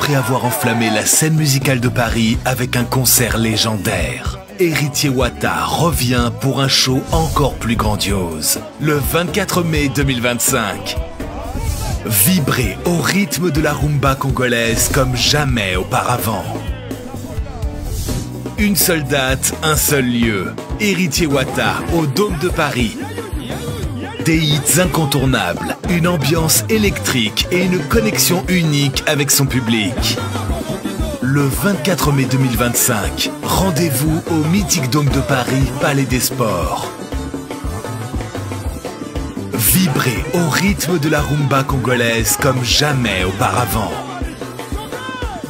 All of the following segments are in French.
Après avoir enflammé la scène musicale de Paris avec un concert légendaire, Héritier Wata revient pour un show encore plus grandiose. Le 24 mai 2025. Vibrez au rythme de la rumba congolaise comme jamais auparavant. Une seule date, un seul lieu. Héritier Wata au Dôme de Paris. Des hits incontournables, une ambiance électrique et une connexion unique avec son public. Le 24 mai 2025, rendez-vous au mythique Dôme de Paris, Palais des Sports. Vibrez au rythme de la rumba congolaise comme jamais auparavant.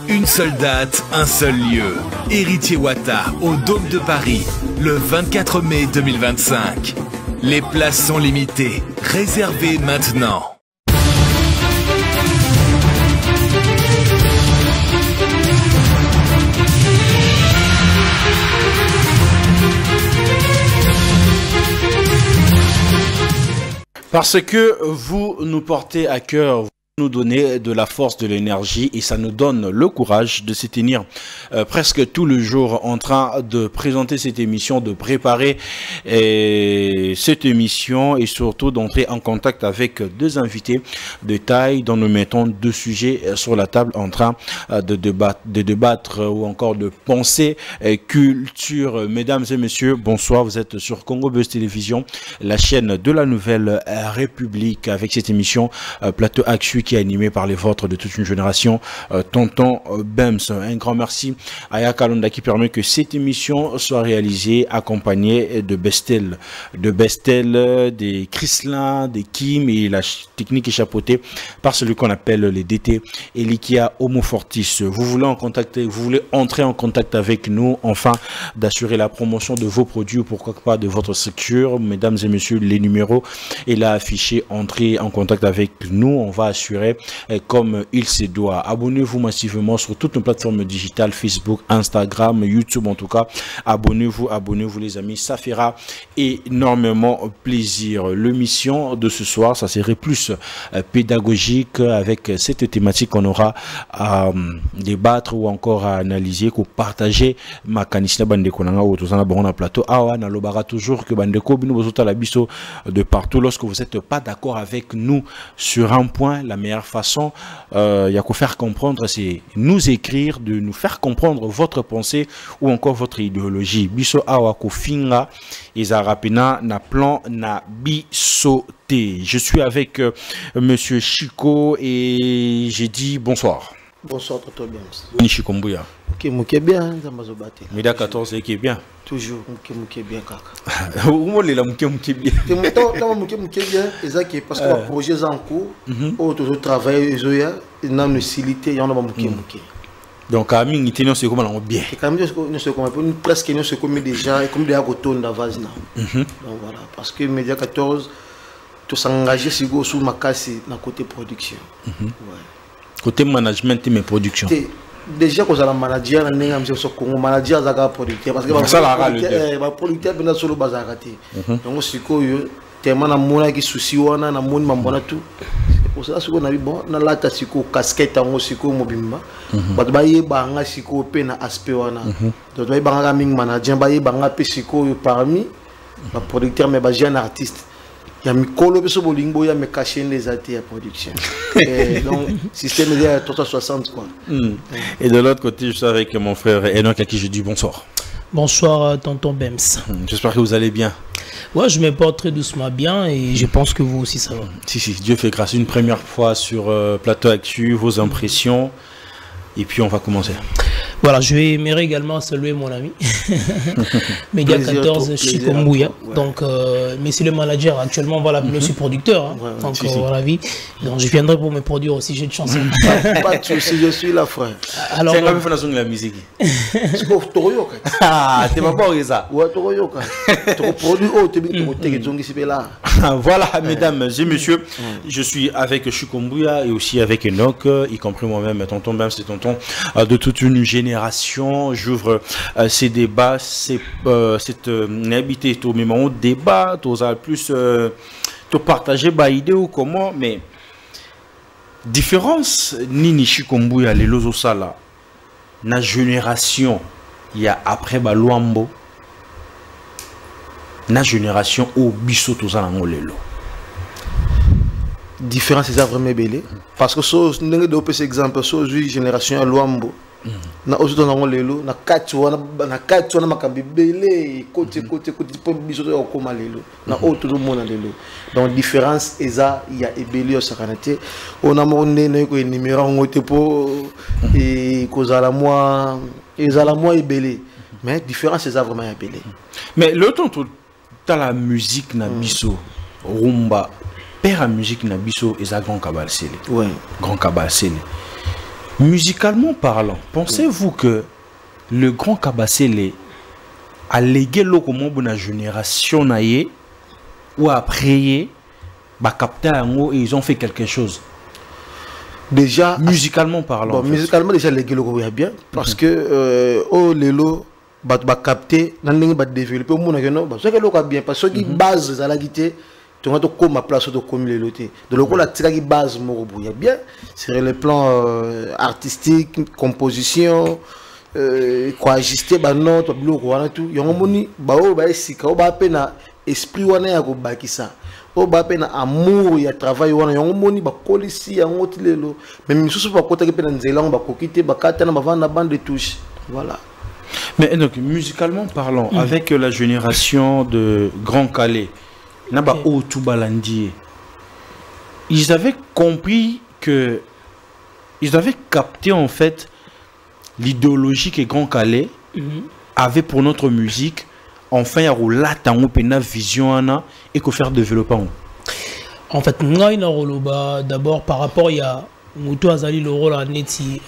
Une seule date, un seul lieu. Héritier Wata au Dôme de Paris, le 24 mai 2025. Les places sont limitées. Réservez maintenant. Parce que vous nous portez à cœur, vous nous donnez de la force, de l'énergie et ça nous donne le courage de se tenir presque tout le jour en train de présenter cette émission, de préparer cette émission et surtout d'entrer en contact avec deux invités de taille dont nous mettons deux sujets sur la table en train de débattre ou encore de penser culture. Mesdames et messieurs, bonsoir, vous êtes sur Congo Buzz Télévision, la chaîne de la Nouvelle République avec cette émission Plateau Actu qui est animé par les vôtres de toute une génération, Tonton Bems. Un grand merci à Yakalonda qui permet que cette émission soit réalisée accompagnée de Bestel, des Chrislin, des Kim et la technique est chapeautée par celui qu'on appelle les DT Elikia Homo Fortis. Vous voulez entrer en contact avec nous, enfin d'assurer la promotion de vos produits ou pourquoi pas de votre structure, mesdames et messieurs, les numéros est là affiché, entrez en contact avec nous, on va assurer comme il se doit. Abonnez-vous massivement sur toutes nos plateformes digitales, Facebook, Instagram, YouTube en tout cas. Abonnez-vous les amis, ça fera énormément plaisir. L'émission de ce soir, ça serait plus pédagogique avec cette thématique qu'on aura à débattre ou encore à analyser, qu'on partager ma canisina bandeko nanga ou tozana bon na plateau awa na lobara toujours que bandeko bino bozota la biso de partout. Lorsque vous n'êtes pas d'accord avec nous sur un point, la meilleure façon il y a qu'à faire comprendre, c'est nous écrire, de nous faire comprendre votre pensée ou encore votre idéologie. Biso awa ko finga ezarapina na plan na biso te. Je suis avec monsieur Chico et j'ai dit bonsoir. Bonsoir Toto Bems. Nichiko Mbuya. Ok, mouké bien, Zambazobate. Mida 14 qui est bien. Toujours, mouké bien, kaka. Où est la mouké bien? Mouké bien, c'est parce que le projet est en cours, au travail, il y a une facilité, il y a un mouké. Donc, à mine, il y a un bien. Presque, il y a déjà, comme des agotons d'avaz. Donc voilà, parce que Média 14, tout s'engager sur ma casse dans côté production. Côté management et mes productions. Déjà, quand on a un manager, on a un manager qui a producteur. Parce que le producteur est sur le bazar. Donc, c'est que tellement de monde qui souci, on a monde tout. Pour ça, on a vu bon, on a la casquette, on a mobimba. But baye banga siko pe na aspect wana. Donc baye banga ming manager, baye banga pe siko parmi le producteur mais baje un artiste. Il y a Mikolo Beso Bolingo, il y a mes cachets les athées à production. Donc, système est à 360 quoi. Et de l'autre côté, je suis avec mon frère Enoch à qui je dis bonsoir. Bonsoir, tonton Bems. J'espère que vous allez bien. Ouais, je me porte très doucement bien et je pense que vous aussi ça va. Si, Dieu fait grâce. Une première fois sur Plateau Actu, vos impressions. Et puis on va commencer. Voilà, je aimerais également saluer mon ami Média 14 Chico Mbuya. Donc, mais c'est le manager actuellement, voilà, je suis producteur. Hein, donc, voilà, vie. Donc, je viendrai pour me produire aussi, j'ai de chance. Pas de soucis, je suis là, frère. Alors, c'est la façon de la musique. C'est quoi, Toroyo? Ah, t'es pas bon, ça. Ouais, Toroyo. Tu produis, oh, tu es là. Voilà, mesdames et messieurs, je suis avec Chico Mbuya et aussi avec Enoch, y compris moi-même, tonton Bems, c'est tonton de toute une génération. J'ouvre ces débats, cette habité au même moment débat, tu as plus te partager bah idée ou comment, mais différence nini Chikombuya lelo sala na génération il y a après Baluambo na génération au biso tozala ngolelo différence c'est vraiment belé parce que so ndenge do pese exemple so génération à Luambo na ozo dans ngolelo na kati wana makambi belé côté pour biso to okoma lelo na autre do mona lelo donc différence eza il y a ebelé au sakanate on a monné na ko numéro ngote po et kozala moi ezala moi ebelé mais différence c'est vraiment ebelé mais le temps dans la musique na biso rumba père à musique na biso eza grand cabal sele ouais grand cabal sele musicalement parlant pensez-vous que le grand cabal sele a légué le comment bonne génération naie ou après ba capter yango et ils ont fait quelque chose déjà musicalement parlant bon, musicalement déjà légué le ko bien parce que oh lelo ba capter nan ndenge ba développer mon non ba so que lo bien parce que base za la guitare tu vas comme ma place de comme les lotés de le coup la tirage base mo bouya bien sur le plan artistique composition quoi ajuster ba note ba bloc wana tout yango moni ba o ba esika o ba pena esprit wana ya ko bakisa o ba pena amour ya travail wana yango moni ba kolisi yango tilelo même misusu ba kota ke pena nzela ba kokite ba katana ba vanda bande de touche voilà. Mais donc musicalement parlant avec la génération de Grand Calais Naba Otubalandier, ils avaient compris que ils avaient capté en fait l'idéologie que Grand Calais avait pour notre musique. Enfin, il y a une vision et qu'on faire développer. En fait, d'abord par rapport à Moutou Azali le rôle à Neti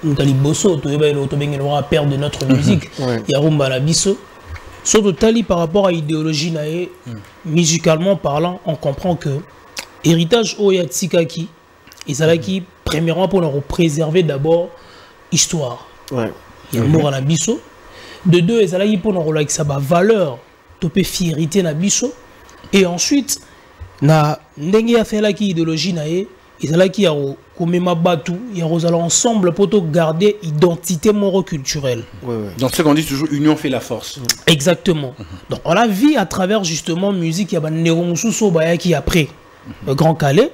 Moutali Bosso, tu es père de notre musique. Il y a Rumba la Bisso. Surtout Tali par rapport à l'idéologie nae, musicalement parlant, on comprend que héritage Oya Tsikaki et Salaki, premièrement pour nous préserver d'abord histoire. Il y a mort à la bisso. De deux, Salaki pour nous relaxer sa valeur, topé fierté na bisso. Et ensuite, na ndenge a fait la idéologie nae, et Salaki a Komema Batu, il y a ensemble pour garder identité moro-culturelle. Donc ce qu'on dit toujours, union fait la force. Exactement. Donc on la vit à travers justement musique, il y a Neromususo Bayaki après le Grand Calais,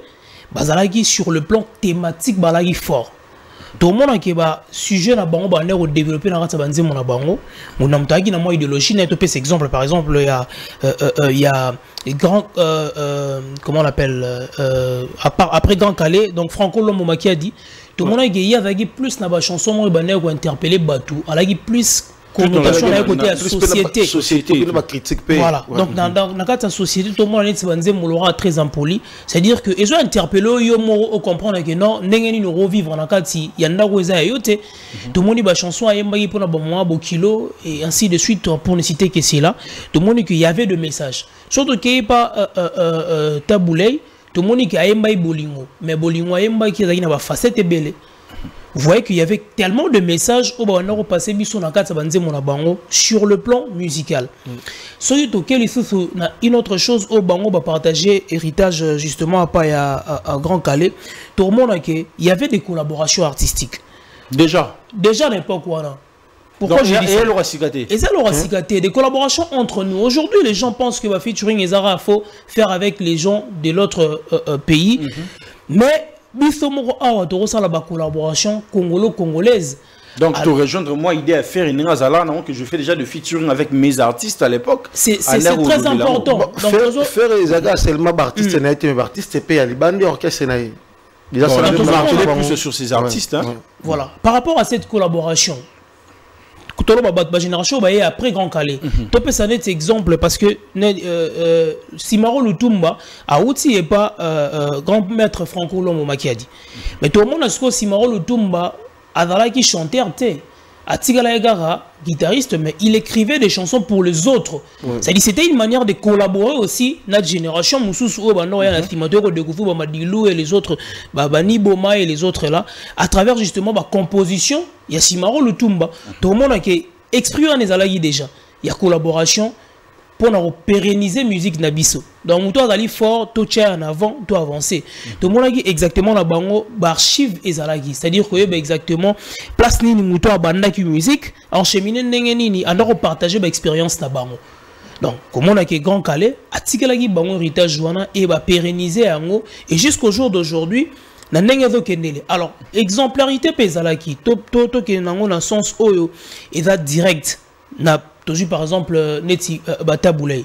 Bazalaki sur le plan thématique Balagi fort. Tout le monde a un sujet na bango ba nero développer na rata banze mon bango mon amtagi na moi idéologie na topé cet exemple par exemple il y a grand comment on l'appelle après Grand Calais donc Franco Lomoma qui a dit tout le monde a eu plus na ba chanson mo ba nero interpeller Batou alagi plus connotation à côté de la société. Voilà. Donc, dans la société, tout le monde est très impoli. C'est-à-dire que ils ont interpellé, ils ont compris que non, nous revivre dans la il y a un tout le monde a chanson pour un kilo et ainsi de suite pour ne citer que c'est là. Tout le monde qu'il y avait de messages. Surtout qu'il n'y a pas taboulé, tout le monde qui a un bolingo. Mais bolingo a un qui a une facette belle. Vous voyez qu'il y avait tellement de messages sur le plan musical. Une autre chose, au Bango va partager héritage justement à Grand Calais. Tout le monde il y avait des collaborations artistiques. Déjà à l'époque, voilà. Pourquoi j'ai dit ça? Et ça l'aura cicaté. Des collaborations entre nous. Aujourd'hui, les gens pensent que featuring et Zara faut faire avec les gens de l'autre pays. Mais la collaboration congolo-congolaise. Donc, tu rejoindre moi l'idée à faire une que je fais déjà de featuring avec mes artistes à l'époque. C'est très important. Faire les agas seulement d'artistes, mais artistes payent à Liban, orchestre. Déjà, ça va plus sur ces artistes. Voilà. Par rapport à cette collaboration, la génération après Grand Calais. Tu peux donner cet exemple parce que Simaro Lutumba a aussi et pas grand maître Franco Lomoma qui a dit. Mais tout le monde a ce que Simaro Lutumba a qui chantait à Tigala Egara, guitariste, mais il écrivait des chansons pour les autres. C'est-à-dire c'était une manière de collaborer aussi notre génération. Moussous et les autres, Bani Boma et les autres là, à travers justement la composition. Il y a Simaro Lutumba. Tout le monde a exprimé les alagis déjà. Il y a collaboration. pour pérenniser musique nabiso. Donc toi d'aller fort, toi tiens en avant, toi avancer. Donc mon avis exactement la bango archive ezalagi, c'est-à-dire que exactement place ni muto banda ki musique en cheminer ndenge nini andako partager ba expérience na bango. Donc comme on a que Grand Calais atikelaki bango héritage wana et ba pérenniser yango et jusqu'au jour d'aujourd'hui na ndenge zo kendele. Alors exemplarité pezalaki to ke nango na sens oyo et that direct na toujours par exemple neti bataboulay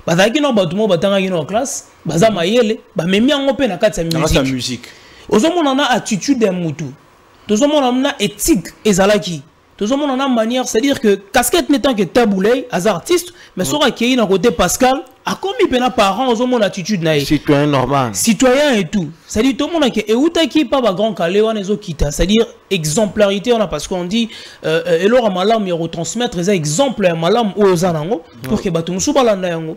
bazaki no batumo batangaki no classe baza mayele ba memi yango pe na kati ya musique ozomona na attitude ya mutu tozomona na éthique ezalaki tozomona na manière, c'est-à-dire que casquette n'étant que taboulay as artiste mais sera qui na côté Pascal a commis pena parents ozomona attitude na citoyen normal citoyen et tout, c'est-à-dire tout le monde qui euta qui pas Grand Calais wana ezo kita, c'est-à-dire exemplarité on a parce qu'on dit et leur malam y retransmettre les exemples à malam ou aux anango pour que batum soubalanda yango.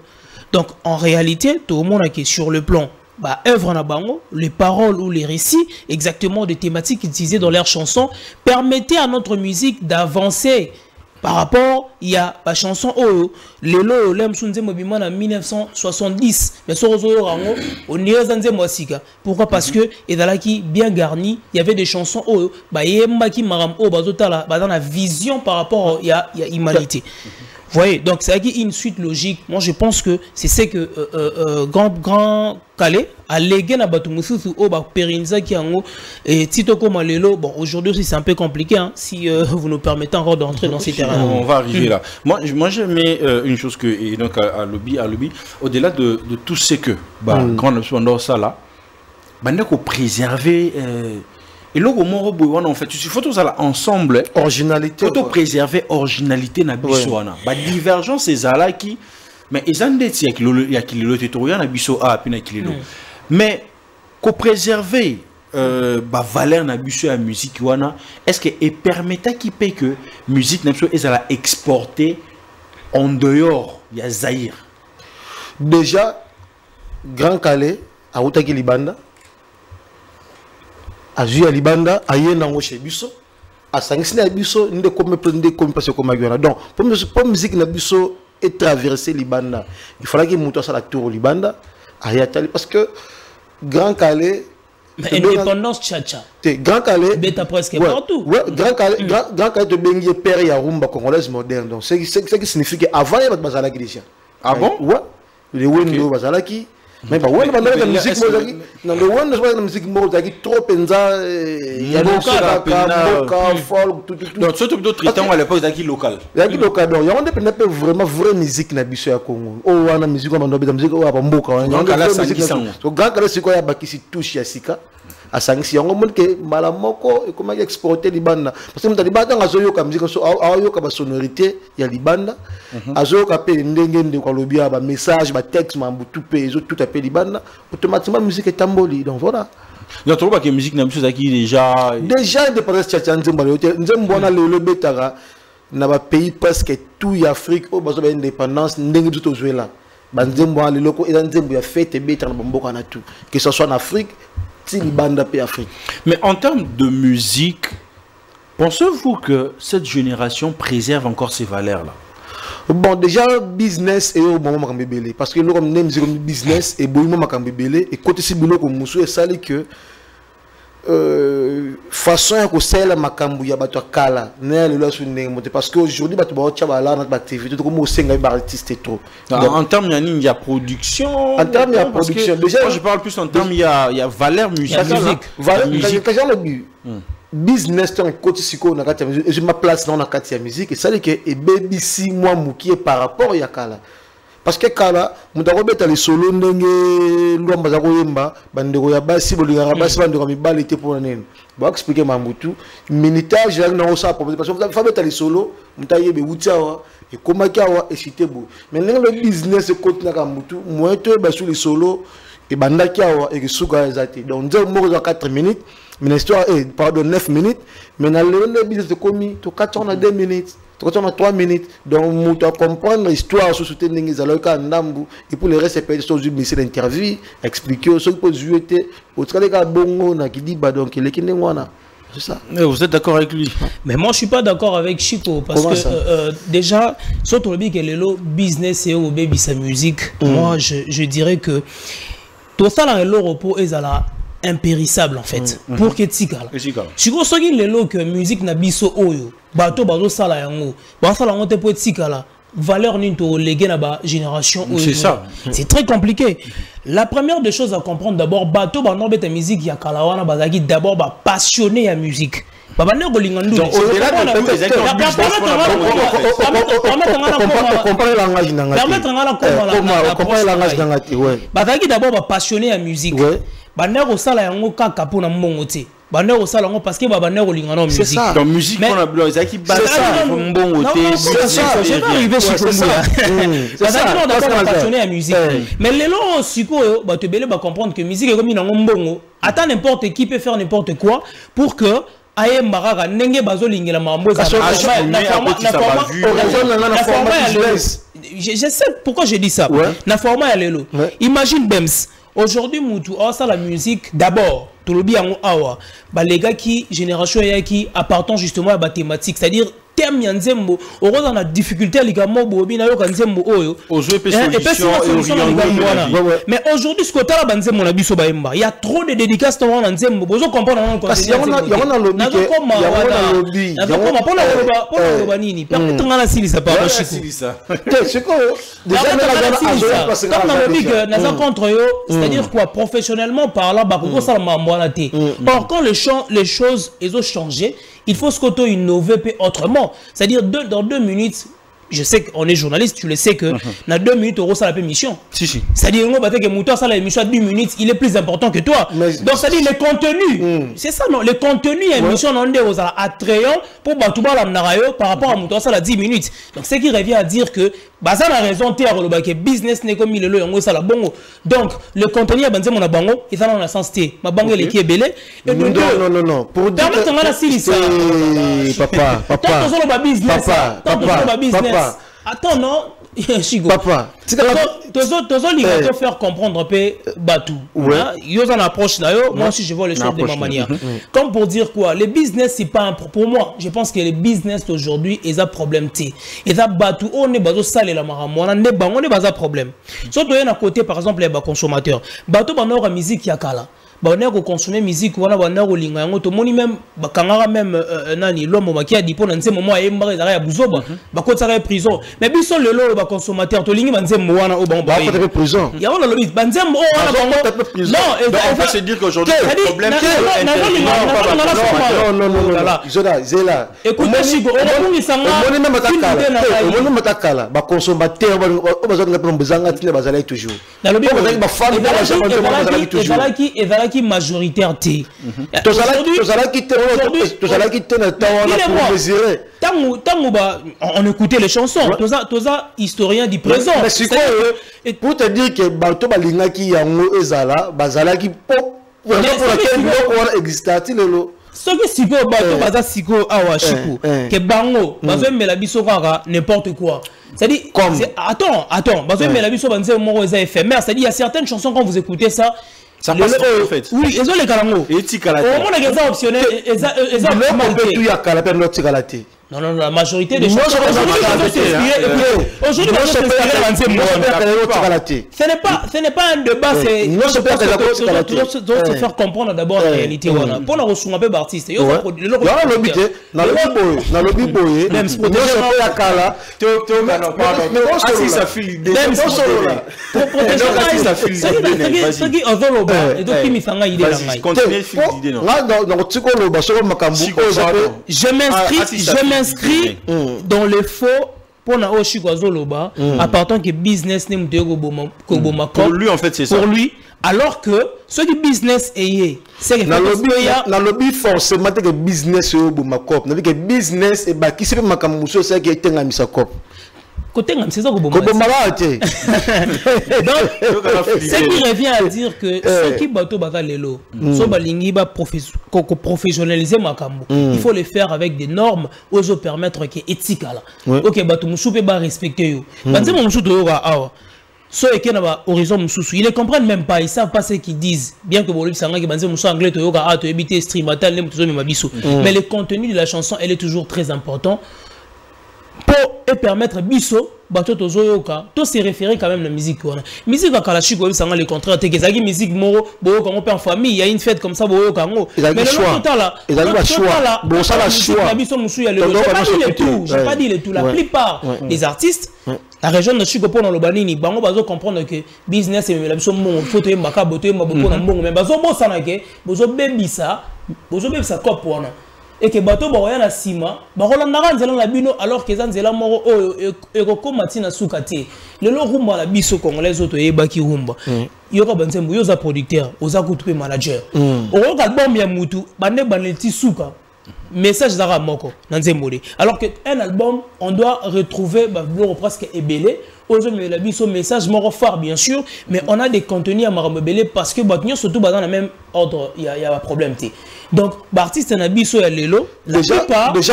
Donc en réalité tout le monde qui sur le plan bah, œuvre na bango, les paroles ou les récits exactement des thématiques utilisées dans leurs chansons permettaient à notre musique d'avancer par rapport il y a la chanson oh lelo lem sunze mobimana en 1970 mais sur rango on y est moisika. Pourquoi? Parce que et dans qui bien garni il y avait des chansons oh bah yemba ki maram oh bazotala dans la vision par rapport il y a humanité. Vous voyez, donc c'est une suite logique. Moi, je pense que c'est ce que Grand Calais a légué à Batumususu au Périnza qui en et Tito Komalelo. Bon, aujourd'hui c'est un peu compliqué hein, si vous nous permettez encore d'entrer dans ces terrains. On va arriver là. Moi je mets une chose que et donc à lobby au-delà de tout ce que Grand Cependant ça là, il faut préserver. Et là, en fait, il faut tout ça ensemble. Originalité. Il faut préserver originalité na biswana. Ba divergence c'est ça qui, mais ils ont des tiers il y a qui le territoire na biso a puis na qui le. Mais qu'on préserver ba valeur na biso à musique wana, est-ce que et permettait qui paye que musique na biso est à exporter en dehors il y a Zaïre. Déjà Grand Calais a outaki libanda. Azu ya libanda ayena ngo chez biso asangisi na biso ndé comme parce que comme donc pour musique na biso et traverser libanda il fallait que muto ça la tour libanda ayatali parce que Grand Calais indépendance tchatcha Grand Calais beta presque partout Grand Calais de bengi père ya rumba congolaise moderne donc c'est qui signifie que avant il y avait bazala qui déjà ah bon ouais les windows bazala qui mais bah ouais la musique mozaki dans le one la musique mozaki trop penza il y a le folk tout donc surtout d'autres temps à l'époque d'aki local donc il y a on dépend vraiment vraie musique na biso ya Congo oh wana musique on doit musique o ba mboka donc Grand Calais c'est quoi ya bakisi touche ya sika asangisi yango monde que mala moko et comment exporter libanda parce que mutali bata ngazoyo ka musique so ayo ka ba sonorité ya libanda azoyo ka pe ndenge ndeko ko lobia ba message ba texte mambutu pe ezo tout appelé libanda automatiquement musique est tamboli donc voilà donc trouve pas que musique na biso zaki déjà indépendance tchatcha nzembo na lelo betara na ba pays presque tout Afrique au bazo ba indépendance ndenge tout jouer là ba nzembo na lelo ko eza nzembo ya fête betara na mboka na tout que ce soit en Afrique. Mais en termes de musique, pensez-vous que cette génération préserve encore ces valeurs-là? Bon, déjà, business est au moment où parce que nous, business et bon moment et côté si boulot comme monsieur, ça dit que façon que celle makambu ya bato kala ne le la sunne parce que aujourd'hui bato ba tchabala notre activité comme au senga ba artiste trop en termes il y a production en termes il y a production déjà moi je parle plus en termes il y a valeur musicale musique quand le but business ton côté siko na kati musique et je ma place dans la kati musique et ça dit que et baby si moi mouki par rapport ya kala parce que kala mutakobeta les solo ndenge lomba za koyemba bandeko ya basi bolingaka basi bandeko mibale te pour nene ba expliquer mambutu minutage na osa parce que fa beta les solo mutayebe wutiawa et komakawa et citebo mais le business côté na kambutu moi to ba sur les solo et bandakiawa et suka ezati donc nzo moko za 4 minutes mais l'histoire est pardon 9 minutes mais na le business de commis to 4 on a 2 minutes. On a 3 minutes, donc nous devons comprendre l'histoire sur ce thème et pour les reste, c'est sur l'interview, expliquer ce que vous avez au travail de bongo na qui dit donc il est qui n'est pas C'est ça. Mais vous êtes d'accord avec lui? Mais moi, je suis pas d'accord avec Chico. Parce que déjà, surtout le business et au baby sa musique, moi, je dirais que tout ça, là, le repos est impérissable, en fait. Pour que Tika. Chico, ce qui est le que musique n'a biso oyo. Bato, bato, ça, là, yango. Bato, ça, là, on te peut Tika, là. Valeur n'into légué na ba génération. C'est ça. C'est très compliqué. La première des choses à comprendre d'abord, bato ba norbet ta musique ya kalawana bazaki d'abord ba passionné à musique. Baba ne golingandu. Donc au-delà de comparer langage nanga. Permettre ngala comparer langage nanga ouais. Bazaki d'abord ba passionné à musique. Ba ne ko sala yango kaka pona mbongo te. Banero salongo parce que babanero lingano musique. C'est ça. Dans musique qu'on a besoin ça qui base ça bon côté. C'est ça. Je vais arriver sur ça. C'est ça. D'abord passionné à musique. Mais les gens siko ba te belé ba comprendre que musique est comme une mbongo. Attends n'importe qui peut faire n'importe quoi pour que aye maraka nenge bazo lingela mambo ça. Je sais pourquoi je dis ça. Na format ya lelo. Imagine Bems. Aujourd'hui, Moutou, ça la musique, d'abord, tout le bien awa, les gars qui, génération qui appartenant justement à la thématique, c'est-à-dire, thème yanzembo, on a la difficulté à l'égament, bobina yo kanzembo oyo. Mais aujourd'hui, ce côté-là, banzembo na biso baemba, il y a trop de dédicaces dans l'anzembo, vous comprenez non? Parce qu'il y a un lobby, il y a c'est-à-dire quoi, professionnellement parlant, or quand les choses ont changé, il faut se innover autrement. C'est-à-dire dans 2 minutes, je sais qu'on est journaliste, tu le sais que dans 2 minutes, on reçoit la mission. C'est-à-dire que Moutou ça la émission à 10 minutes, il est plus important que toi. Donc c'est-à-dire les contenus. C'est ça non, les contenus émission on est attrayant pour Batouba la Mnarayo par rapport à Moutou ça la 10 minutes. Donc ce qui revient à dire que ça a raison que business n'est comme il est là ça la bongo. Donc le contenu à banze mon bango, il dans la sens T. Ma bango est qui est belé. Non. Pour dire papa. Attends, non, Chigo. Papa, tu faire comprendre Batou. Ils ont une approche là. Moi aussi, je vois les choses de ma manière. Comme pour dire quoi, les business, c'est pas un. Pour moi, je pense que les business d'aujourd'hui, ils ont un problème. Ils ont Batou, on est basé salé la maramon, on est basé problème. Surtout, il y a un côté, par exemple, les consommateurs. Batou, on a une musique qui a kala. On a consommer musique on a linga yango to moni même bakangara même nani l'homme qui a dit pour dans ce moment et mbare ya buzoba bakotsa prison mais biso le lo ba consommateur to lingi banzembo wana o bon ba prison ya wana lobi banzembo wana bongo non on peut se dire qu'aujourd'hui le problème non zela écoutez Chigo on a mis ça on matakala ba consommateur ba bazanga pe mbuzanga tine bazala toujours na lobi ba femme qui majoritaire T. On écoutait les chansons. Tous historiens du présent. Pour te dire que Bato Balinga qui yango ezala, bazala qui pop pour laquelle existait le ce que si Bato baza siko awa chiku que bango bazo mela biso kaka n'importe quoi. C'est-à-dire attends, bazo mela biso banze moko eza éphémère, c'est-à-dire il y a certaines chansons quand vous écoutez ça ça passe en fait. Oui, ils ont les calango. Et tikala. Au moins les gens optionnels, ils ont tout ya kala per notre tikalate. Non, la majorité des chansons aujourd'hui, ce n'est pas un débat, c'est se faire comprendre d'abord la réalité. Pour la ressource un peu d'artiste. Je m'inscrit dans le faux pour na Oshikazoloba appartenant que business n'est pour lui en fait c'est ça pour lui alors que ce qui business est c'est que na lobby forcément que business au bomakop na que business et ba qui c'est makamuso c'est qui était ngami sa cop côté ngami c'est ça ko bomakate donc ce qui revient à dire que ce qui bateau baka lelo so balingi ba professionnaliser makambo il faut le faire avec des normes oso permettre que éthique là OK bateau musupe ba respecter yo banze musupe to awa so et na horizon mususu ils ne comprennent même pas, ils savent pas ce qu'ils disent, bien que bolib sanga ki banze musu anglais to yoka to ebité streamatal le mutuzo mabiso, mais le contenu de la chanson elle est toujours très important pour permettre biso bato tozo yoka to se référer quand même la musique wana musique ka la chiko sanga le contraire te kezaki musique moro boyo quand on peut en famille il y a une fête comme ça boyo kango mais le choix ils ont le choix bon ça la choix biso musu ya le j'ai pas dit le tout la plupart des artistes la région de Chiko pour dans le banini bango bazo comprendre que business et la biso mon photo mbaka boto mboko na mbongo mais bazo bosana ke bozo bebisa quoi pour wana et que bateau ba na sima ba rolanda nzela la bino alors que nzela moko ekoko matina sukati le lo rumba la biso congolais auto yebaki rumba yoka banzembo yoza producteur oza kutupe manager oka album ya mutu bande baneti suka message zara moko nanzembolé alors que un album on doit retrouver presque ébélé aux mais la biso message moro phare bien sûr mais on a des contenus à marabelé parce que batnyo surtout dans le même ordre il y a un problème t donc l'artiste na biso ya lelo déjà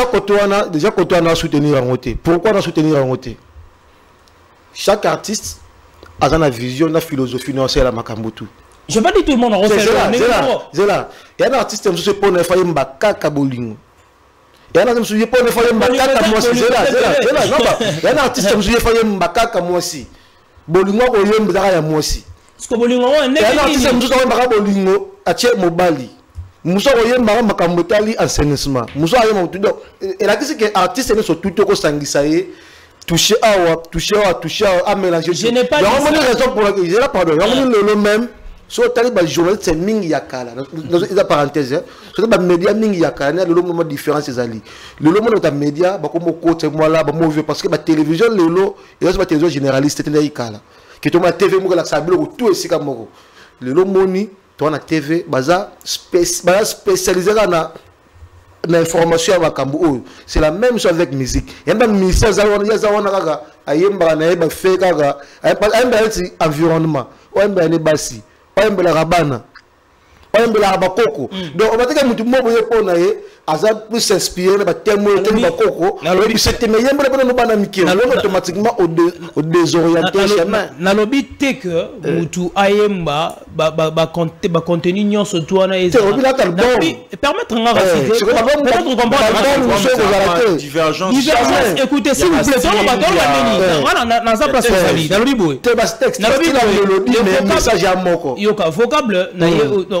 quand on a soutenir en côté pourquoi on a soutenir en côté chaque artiste a une vision une philosophie non c'est la makambutu je pas dit tout le monde en refait c'est là il y a un artiste qui se pone fa yemba kaka bolingo il y a un artiste qui se pone fa yemba kaka moi c'est là non pas il y a un artiste qui se fa yemba kaka moi aussi bolingo ko yemba ya moi aussi parce que bolingo on est il y a un artiste qui se fa yemba bolingo atie mobali muso ko yemba makambo tali assainissement muso ayema tout et là qu'est-ce que artiste ne sont tout ko sangisa ye toucher à mélanger je n'ai pas dit raison pour laquelle j'ai la pardon le même so taliba journaliste c'est mingi yakala dans parenthèse c'est ba média mingi yakala le moment différence ezali le moment de média ba comme côté moi là ba mauvais parce que ba télévision lelo et ba télévision généraliste tena yakala que to ma TV mo la sabilo tout esika moko lelo moni to na TV baza spécialisé na information ya makambo c'est la même chose avec musique yamba ministère za wana kaka ayemba na yeba fait kaka ayemba environnement oyemba ne basi oyembela rabana oyembela bakoko donc on va dire que mutu mo boye pona ye aza plus s'inspirer ba témoin de bakoko et c'était meilleur pour nous bana miki automatiquement au désorienté chemin na lobi te que mutu ayemba ba contenu nyon surtout na eza permettre nga citer peut-être comprendre divergence écoutez s'il vous plaît on va dans na sa place ali na lobi boy na lobi mais message à moko yoka vocable na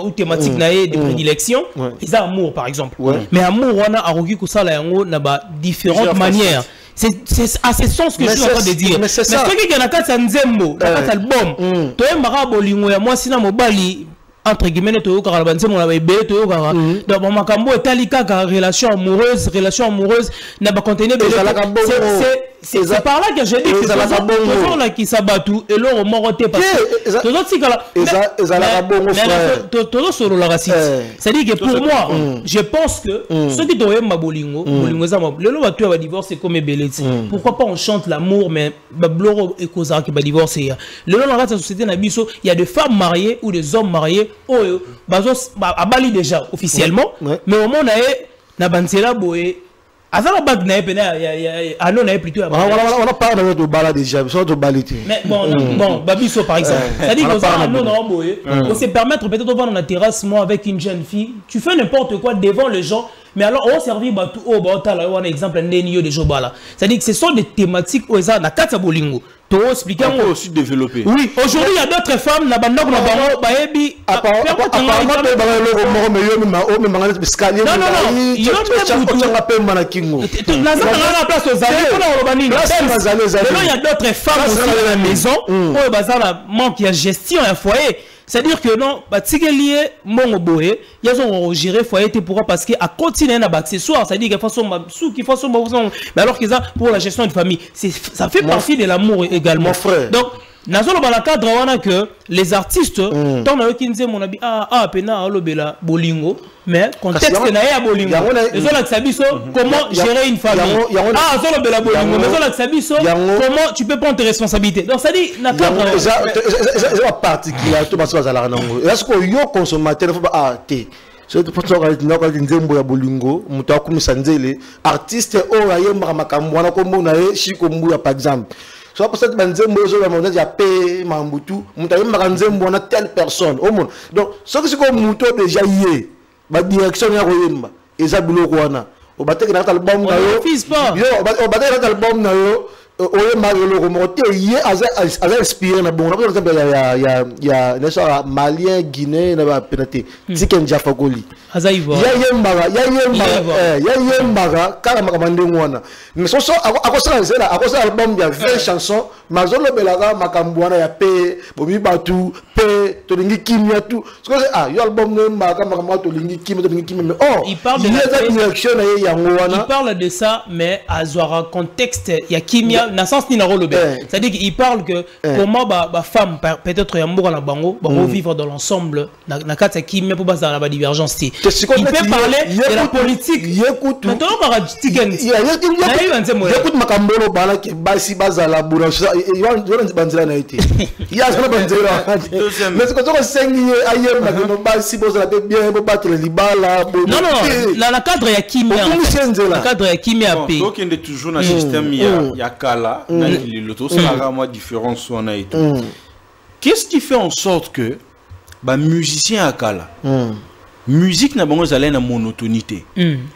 ou thématique na des prédilections ils ont amour par exemple mais amour wana arogi kusala yango na ba différentes manières c'est à ce sens que je suis en train de dire mais ce qui est na kati nzembo na kati album to yembaka bolingo ya mwasi na mobali entre guillemets to yoka ba nzembo na ba ebele to yoka donc makambo etali kaka relation amoureuse na ba contenu c'est par là que j'ai dit que c'est là qui s'abattu et l'on moroté parce que tout autres c'est-à-dire que pour moi je pense que ceux qui doivent ma bolingo ça le long va tuer va divorcer comme beleti pourquoi pas on chante l'amour mais bloro et causa qui va divorcer le long dans la société na biso il y a des femmes mariées ou des hommes mariés bazo à Bali déjà officiellement mais au moment na bansela boye azala bag na epena ya non na plutôt on a parlé de bala déjà so de balité mais bon babiso par exemple ça dit que ça non boye on se permettre peut-être de voir dans la terrasse moi avec une jeune fille tu fais n'importe quoi devant les gens mais alors on servir batou on exemple ndeni de jobala ça dit que ce sont des thématiques où ça na kata bolingo to expliquer on peut aussi développer oui aujourd'hui il y a d'autres femmes na bandoko na bango baebi il y a d'autres femmes aussi à la maison où bazana manque de gestion un foyer. C'est-à-dire que non, lié mon boé, ils ont géré foyer pourquoi parce que à continuer à accessoire, c'est-à-dire qu'il faut sous qui faut mais alors qu'ils pour la gestion de famille, ça fait partie de l'amour également. Donc nazolo balaka drawana que les artistes tant na qui disent mon abi pena alobela bolingo mais contexte na ya bolingo les autres sabiso comment gérer une famille zolo bela bolingo mais autres sabiso comment tu peux prendre tes responsabilités donc ça dit na cadre ça particulier tout parce que ça la nango est-ce que yo consommateur faut té c'est pour ça que nous avons nzembo ya bolingo mutu akumisa nzele artiste o ayemba makambo wana ko mona ye Chiko Mbuya par exemple soit pour ça que banzembo zo la monnaie ya paix mambutu mutaye makanzembo na telle personne au monde donc ce que c'est comme muto déjà yé ba direction ya koyemba eza biloko wana o bateke na album na yo o bateke na album na yo oye magelo ko moté yé aza inspiré na bon par exemple ya nessa malien guinéen na ba pénaté tiken jafakoli aza ivoire ya yembaga kala makamande ngwana mais so akosala zela akosala album ya 20 chansons mazolo belaka makambwana ya pe bomi batu pe tolingi kimia tout ce que yo album ne maka makamwa tolingi kimia mais il parle de la direction ya ngwana il parle de ça mais azwara contexte ya kimia na sens ni na rôle c'est-à-dire qu'il parle que comment ba femme peut-être ya mboka na bango vivre dans l'ensemble na kati ya kimia pour baza na ba divergence. Il peut parler de la politique. Maintenant, on va dire écoute makambolo bala ke basi bazala bura il va banzela na été il y a ça banzela mais c'est quand on sengi ayem na no basi bozala bien bo battre libala non la cadre ya kimia la cadre ya kimia p donc il est toujours dans système ya kala na l'auto ça a moi différence on a et tout qu'est-ce qui fait en sorte que ba musicien à kala musique na bango zala na monotonité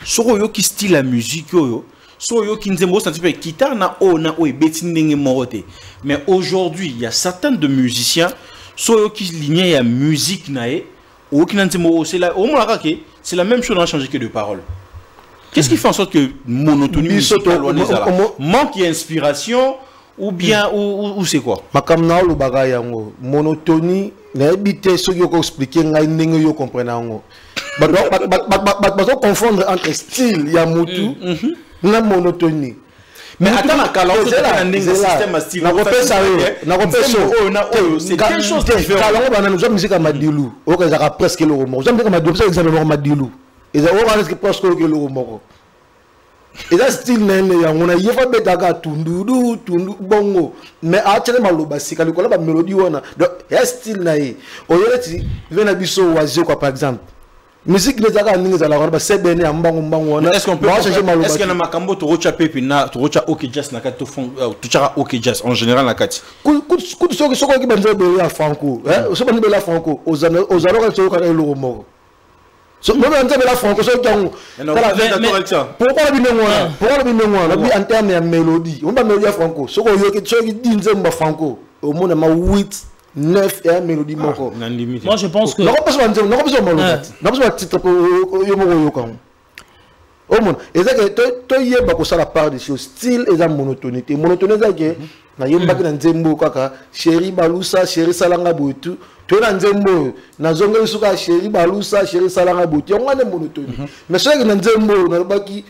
soko yo ki style la musique yo so yo ki nzembo senti pe guitare na o ebeti ndenge morote mais aujourd'hui il y a certains de musiciens so yo ki ligne ya musique na e o ki nzembo c'est là au moins c'est la même chose n'a changé que de paroles. Qu'est-ce qui fait en sorte que monotonie musicale manque d'inspiration ou bien ou c'est quoi makamna lo baga yango monotonie na ebité so yo ko expliquer ngai ndenge yo comprendre yango ba confondre entre style ya mutu na monotonie mais attends la kala on ndenge système style na kopesa c'est quelque chose différent kala on na musique madilu o ka za presque le romo j'aime que madilu c'est exemple madilu et ça on va presque le romo et ça style nene ya ngona yefa betaka tundu bongo mais atele maloba sika likola ba mélodie wana donc ya style na ye oyeleti vena biso wazi quoi par exemple musique les aga ninga za la ba sebene ya mbango wana est-ce qu'on peut est-ce que na makambo to rocha pepe na to rocha OK jazz na kati to chara OK jazz en général na kati coup soko ki banzo be ya franco so banzo be la franco ozalo so ka le romo so même en termes de la franco so kango pourquoi le binengwana bi en termes de mélodie on ba mélodie franco so ko yo ki dinze mba franco au monde ma 8 9 et mélodie moko moi je pense que non pas titre yo moko yo kango au monde et ça que to yeba ko sala part de style et la monotonie ça que na yemba ki na nzembo kaka chéri balusa chéri salanga botu to na nzembo na zonga suka chéri balusa chéri salanga botu on a monotonie mais ça que na nzembo na baki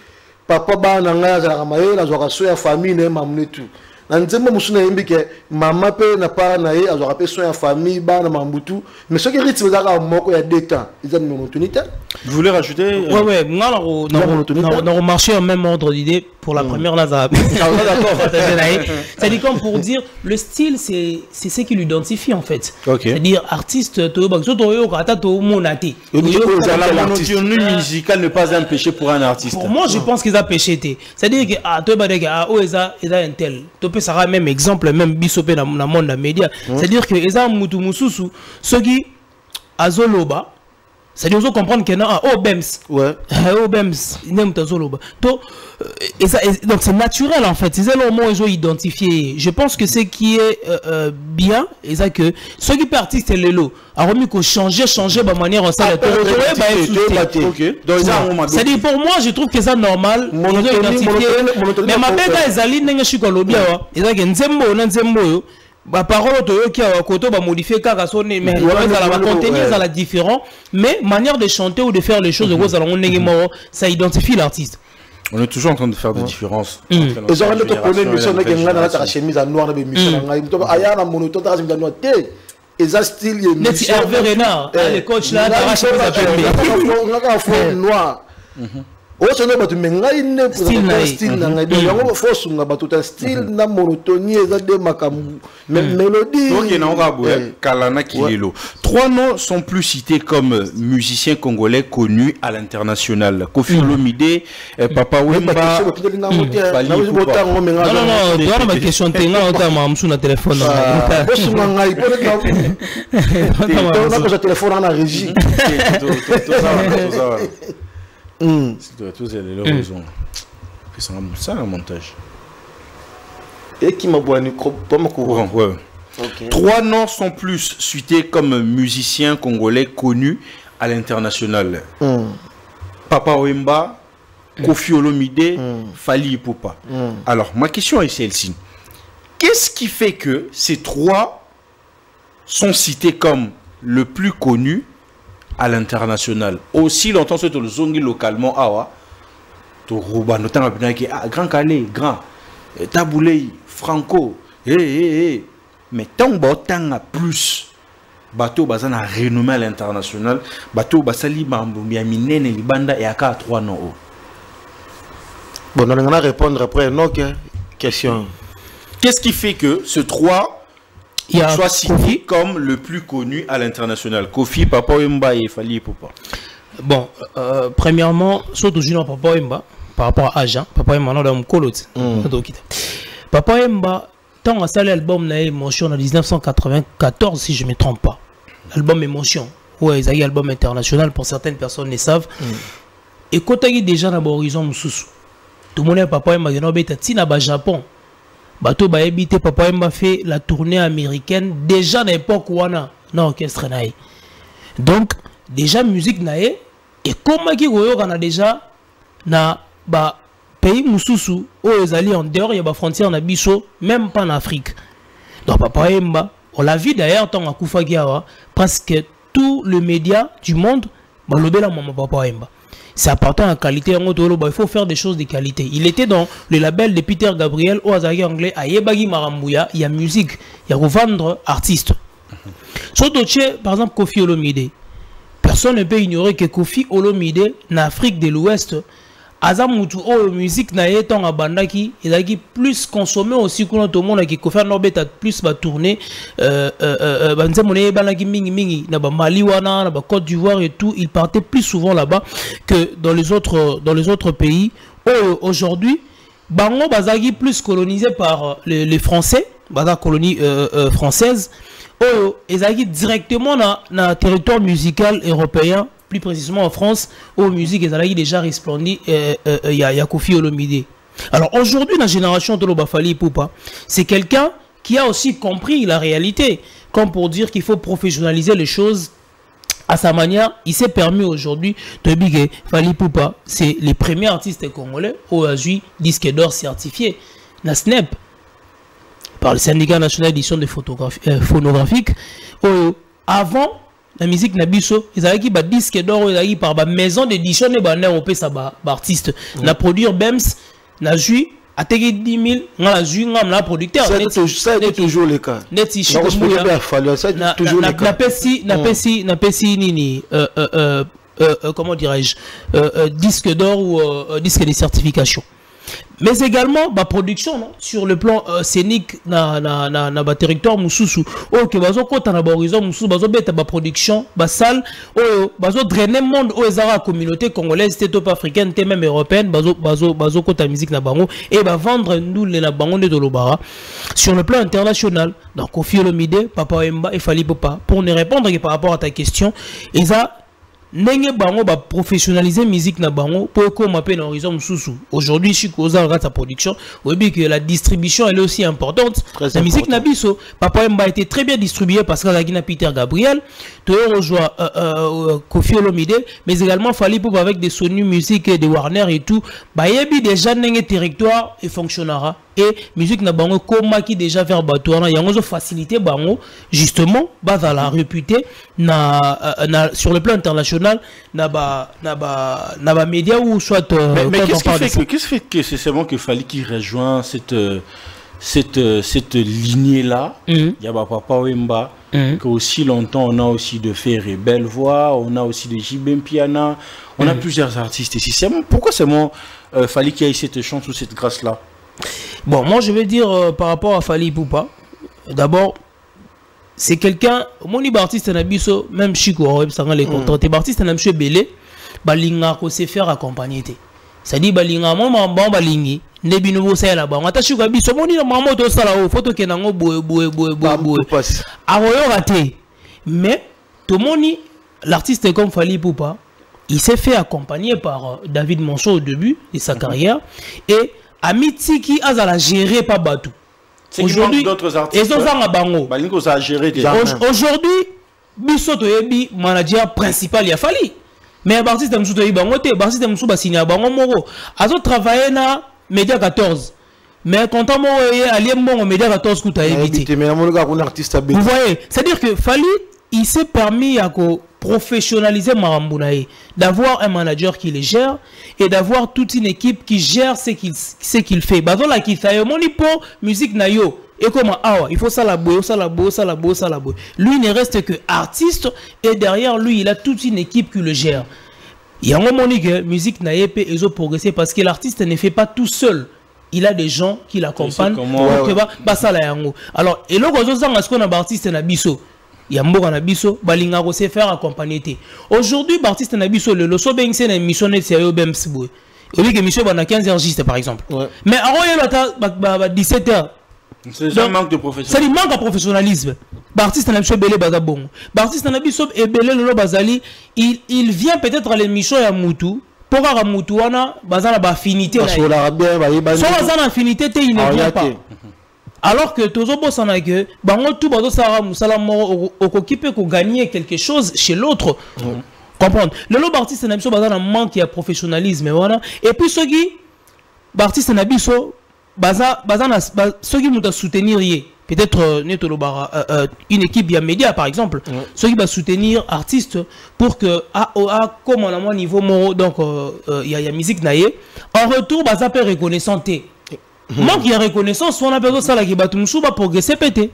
papa bana nga za kamaye na zo so ya famille na mamne tout na nzembo musuna yembi ke mama pe na pa na ye azo rapé so ya famille bana mambutu mais ce qui rythme za ka moko ya deux temps ils ont monotonie. Vous voulez rajouter ouais moi on marché en même ordre d'idée pour la première là ça c'est comme pour dire le style c'est ce qui l'identifie en fait c'est-à-dire artiste to bakso to yo kata to monate la monotonie musicale n'est pas un péché pour un artiste. Pour moi je pense qu'ils a péché c'est-à-dire que to ba de o eza un tel to peut ça même exemple même bisopé dans le monde média c'est-à-dire que eza mutu mususu ceux qui azoloba c'est-à-dire on comprendre que non Bems Bems donc c'est naturel en fait c'est là au moins ils ont identifié je pense que ce qui est bien et ça que ceux qui partent c'est le lot a remis qu'on changer ma manière en ça c'est-à-dire pour moi je trouve que c'est normal mais ma bête les alines n'engagent pas le bien et ça que nzembo ba parole to yoki a koto ba modifier kaka sonné mais la contenir ça la différent mais manière de chanter ou de faire les choses ça identifie l'artiste. On est toujours en train de faire des différences. Et ça on te connaît mission que ngana la chemise à noir na mission ngai to aya na monoton ta chemise noir té et ça style est net Hervé Renard le coach là ta chemise à pembe on a fond noir c'est un bateau, mais style style na monotonie mélodie. Trois noms sont plus cités comme musiciens congolais connus à l'international. Kofi Olomide, Papa Wemba. Non, ma question na téléphone. Téléphone en régie. Tous les raisons. C'est un montage. Et qui m'a boiné comme courant. Trois noms sont plus cités comme musiciens congolais connus à l'international. Papa Wemba, Kofi Olomide, Fally Ipupa. Alors, ma question est celle-ci. Qu'est-ce qui fait que ces trois sont cités comme le plus connu à l'international? Aussi longtemps que le zongi localement, Grand Calais, Grand Taboulé, Franco, mais tant que plus bateau bazana renommé à l'international, bateau basali bambouya minene libanda et aka 3 noms. Bon, on va répondre après une question. Qu'est-ce qui fait que ce 3 soit cité comme le plus connu à l'international? Kofi, Papa Wemba et Fally Ipupa. Bon, premièrement, surtout Junior Papa Wemba, par rapport à Aja, Papa Wemba non dans mon colot. Papa Wemba, tant à ça l'album n'a émotion en 1994 si je ne me trompe pas. L'album Émotion, ouais, ils ont un album international pour certaines personnes le savent. Et quand il y a déjà dans l'horizon Moussous, tout le monde a Papa Wemba dans le Japon. Bateau ba habité Papa Wemba fait la tournée américaine déjà à l'époque où on a orchestre naï. Donc déjà musique naï et comme qui on a déjà na ba pays mususu aux alliés en dehors il y a ba frontière na biso même pas en Afrique. Donc Papa Wemba on l'a vu d'ailleurs tant à Koufagiawa presque tous les médias du monde ba lobela maman Papa Wemba. C'est important en qualité, il faut faire des choses de qualité. Il était dans le label de Peter Gabriel au Azagi anglais à Yebagi Marambouya, il y a musique, il y a revendre artistes. Surtout, par exemple, Kofi Olomide. Personne ne peut ignorer que Kofi Olomide, en Afrique de l'Ouest, Azamutu, musique na yeton a bandaki, il a plus consommé aussi que tout le monde qui Kofi Olomide a plus tourné, Mali wana, na Côte d'Ivoire et tout, il partait plus souvent là-bas que dans les autres pays. Aujourd'hui, Bango Bazagi plus colonisé par les Français, Baza colonie française, ils ont directement dans le territoire musical européen. Plus précisément en France, où musique est déjà resplendi, il y a Kofi Olomide. Alors aujourd'hui, la génération de Fally Ipupa, c'est quelqu'un qui a aussi compris la réalité, comme pour dire qu'il faut professionnaliser les choses à sa manière. Il s'est permis aujourd'hui de dire que Fally Ipupa, c'est les premiers artistes congolais au AJ disque d'or certifié, la SNEP, par le syndicat national d'édition de phonographique. Avant, la musique Nabiso, ils avaient qui disque d'or, ils avaient par maison d'édition et européen ça artiste. La produire Bems, na jui a tegi 10 000, na jui na producteur. Ça est toujours le cas. Neti ça est toujours le cas. Na pesi nini comment dirais-je disque d'or ou disque de certification. Mais également ma production non? Sur le plan scénique na territoire Moussou. Ok, bazo kota na horizon Moussou, bazo beta ba production, ba salle, bazo drainer monde aux la communauté congolaise, top africaine, même européenne, bazo kota musique na bango et ba vendre nous les na bango de Lobara sur le plan international. Donc Kofi Olomide, Papa Wemba et Fally Ipupa pour ne répondre que par rapport à ta question, et ça Nenge bango ba professionnaliser musique na bango pour qu'on m'appelle dans horizon Moussou. Aujourd'hui, je suis causé sa production. Vous voyez que la distribution elle est aussi importante. La musique na biso, Papa Wemba a été très bien distribué parce qu'il y a Peter Gabriel, tu rejoins Kofi Olomide, mais également Fally Ipupa avec des Sony Music et des Warner et tout. Bah yebi déjà nenge territoire et fonctionnera. Et musique na bango koma qui déjà vers bateau na yango facilité bango justement bas la réputé sur le plan international na ba média ou soit mais qu'est-ce qui fait que c'est bon que Fally qui rejoint cette lignée-là, il y a Papa Wemba, que aussi longtemps on a aussi de Ferré Belle Voix, on a aussi de Jibem Piana, on a plusieurs artistes ici. Pourquoi c'est moi Fali qui a eu cette chance ou cette grâce-là? Bon, moi je vais dire par rapport à Fali Ipupa, d'abord, c'est quelqu'un, mon artiste Nabiso, même Chico, les contrats, artiste Nabiso Belé, Balinga ko se faire accompagner. C'est-à-dire Balinga, moi, Balingi. Nebi nouveau c'est là-bas. On attache au biso moni na maman to sala o photo ke nango boue. Aroyo raté. Mais to moni l'artiste comme Fali Ipupa, il s'est fait accompagner par David Monceau au début de sa carrière et Amiti qui a la géré par Batou. Aujourd'hui d'autres artistes. Ils ont ça bango. Balingo ça a géré déjà. Aujourd'hui biso to yebi manager principal ya Fali. Mais l'artiste Moussou to yebi bango te, l'artiste Moussou ba signé bango moko. Azo travailler na Média 14. Mais quand on est allé au Média 14, vous voyez, c'est-à-dire que Fali, il s'est permis à professionnaliser Marambounaï, d'avoir un manager qui les gère et d'avoir toute une équipe qui gère ce qu'il fait. Bah, là, qui fait mon pour musique nayo. Et comment il faut ça la boue, ça la boue, ça la boue, ça la boue. Lui, il ne reste que artiste et derrière lui, il a toute une équipe qui le gère. Il y a un moment que musique n'a pas progressé parce que l'artiste ne fait pas tout seul. Il a des gens qui l'accompagnent. Alors, et là, ce qu'on a l'artiste Nabiso, il y a un mot Nabiso, Balinga se faire accompagner. Aujourd'hui, l'artiste Nabiso, le loso ben c'est une émission de sérieux ben sibou. Et oui, l'émission a 15 heures par exemple. Mais avant il y a 17 heures. C'est un manque de professionnalisme. C'est un manque de professionnalisme. L'artiste Nabiso Belé Bazabon. L'artiste Nabiso et Belé Lolo Bazali, il vient peut-être à l'émission à Moutou. Pour avoir Moutou, on a une affinité. Sans une affinité, il ne vient pas. Alors que tous les gens bango tout bazo sara musala moro okokipe ko gagner quelque chose chez l'autre. Comprendre. Le lot artiste Nabiso bazana manque de professionnalisme voilà. Et puis ceux qui artiste Nabiso bazana ceux qui nous soutenir peut-être une équipe bien média par exemple ceux qui va soutenir artistes pour que comme on a mon niveau moro donc il y a musique naie en retour baza peut reconnaissance. Manque de reconnaissance, on a besoin de ça qui va progresser pété.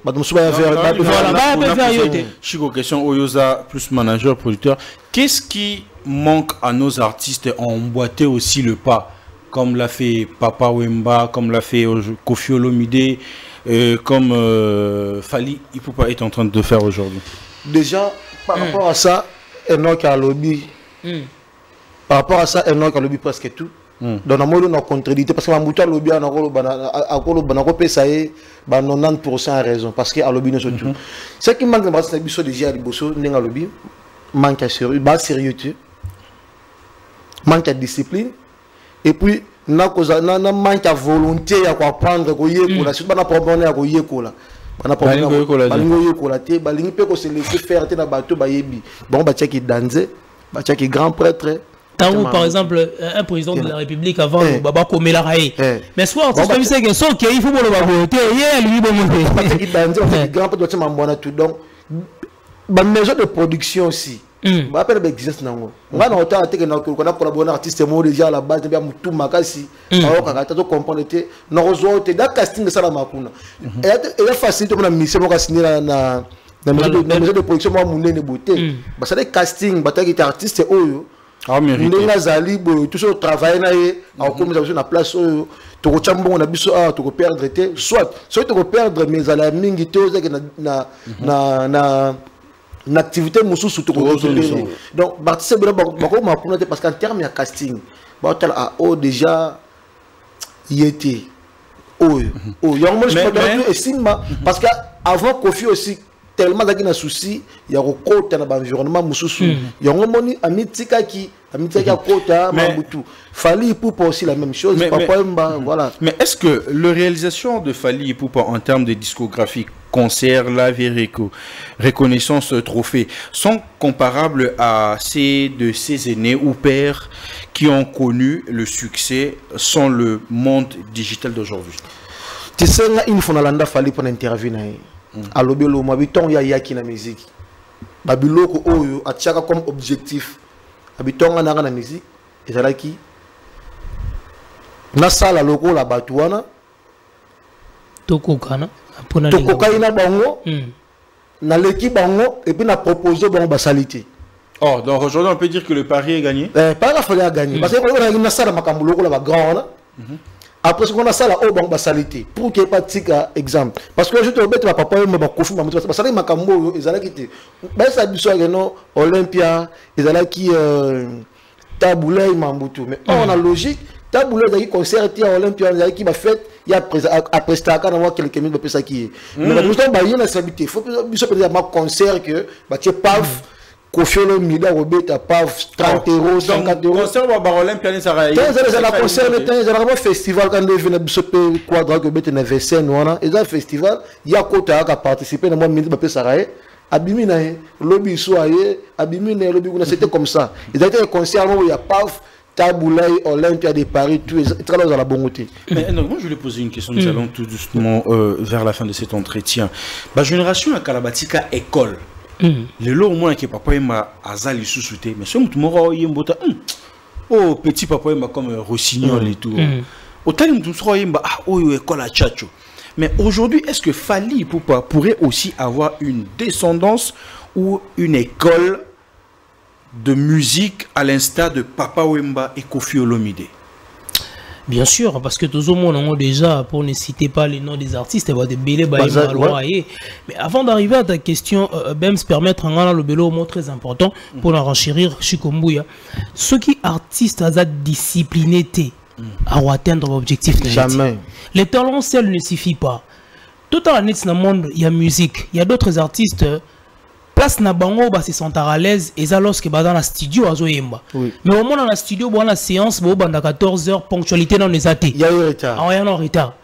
Chico, question Oyoza plus manager producteur. Qu'est-ce qui manque à nos artistes à emboîter aussi le pas, comme l'a fait Papa Wemba, comme l'a fait Koffi Olomide, comme Fali Ipupa est en train de faire aujourd'hui? Déjà, par rapport à ça, Enoch a lobby. Par rapport à ça, Enoch a lobby presque tout. Donc, on a contradicté parce que Mamouta lobby a 90% raison parce que lobby ne tout. Ce qui manque de c'est déjà à lobby manque de sérieux, manque de discipline et puis manque de volonté à apprendre à si on a problème à koyekola. On a problème à se laisser faire na bateau bayebi. Bon ba tchaki danze, ba tchaki grand prêtre. Par exemple, un président de la République avant le Baba Komela Rae. Mais soit on se dit que son qui il faut le baboter, lui donc la maison de production aussi. On appelle l'existence nango. On a autant que on a collaboré artiste mo déjà à la base bien tout makasi. Alors quand tu comprends était na rezo te da casting ça la makuna. Et facile de mission mo ka signer na maison de production mo munene beauté. Bah ça des casting bataki artiste oyo. Ndinga zali bo tout ce travail na ye a comme ça na place to ko chambongo na biso to ko perdre te soit to ko perdre mais ala mingi te ozaki na activité mususu to ko donc artiste bela bako makuna te parce qu'en termes de casting ba tel a déjà yété yango mo je estime parce que avant Koffi aussi tellement d'agina souci il y a recours dans l'environnement mususu il y a un moni amitika qui a kota mabutu Fali Ipupa aussi la même chose voilà. Mais est-ce que la réalisation de Fali Ipupa en termes de discographie, concert, live, reconnaissance, trophée sont comparables à ces de ses aînés ou pères qui ont connu le succès sans le monde digital d'aujourd'hui? Tu sais là il faut nalanda Fali pour intervenir à l'obélo mabiton ya yaki na musique babiloko oyo atiaka comme objectif habiton na na musique ezalaki na sala loko la batuana Tokokana. Tokokaina bango. Na l'équipe bango et puis na proposé bango basalité. Oh, donc aujourd'hui on peut dire que le pari est gagné. Pas la folie à gagner. Parce que on a une salle makambulo ko la grande. Après ce qu'on a ça là au bango basalité pour qu'il y ait pas de exemple. Parce que je te rebête papa me ba kofu mamuto parce que makambo ezala kiti. Ba ça biso no Olympia ezala ki Taboulay Mambutu. Mais on a logique. Taboulay a concert à Olympia qui va faire il y a après ça quand on voit quelques minutes de ça qui est. Mais nous sommes baillés dans cette habitude. Faut biso peut-être un concert que bah tu paf Kofi Olomide Robert paf 30 €, 50 €. Concert à Olympia ça va. C'est la concert le temps, c'est un festival quand on vient biso quadra que bête na VCN on et ça festival il y a Kota qui a participé dans moi minute de ça abimina lobby soyé abimina lobby c'était comme ça. Ils ont été un concert où il y a paf Taboulay, Olympia de Paris, tout est très dans la bonne côté. Mais non, moi je voulais poser une question, nous allons tout doucement vers la fin de cet entretien. La génération à Kalabatika école, le lot au moins qui papa et ma azali sous-souté, mais ce mouton yembota, oh petit papa et ma comme Rossignol et tout. Autant nous sommes oh école à Tchatcho. Mais aujourd'hui, est-ce que Fally Ipupa pourrait aussi avoir une descendance ou une école de musique à l'instar de Papa Wemba et Kofi Olomide? Bien sûr, parce que tout le monde a déjà, pour ne citer pas les noms des artistes, il va des bélés, mais avant d'arriver à ta question, Bems permettre un le bélo mot très important pour enchérir Chikombuya. Ceux qui artistes à discipliné à atteindre l'objectif. Jamais. Les talents seuls ne suffit pas. Tout dans le monde, il y a musique, il y a d'autres artistes. Place na bango ba se sentir à l'aise et ça lorsque ba dans la studio azoyemba. Mais au moins dans la studio bon la séance bo banda 14 h ponctualité dans les athées. Il y a eu retard. Ah, il y a un retard.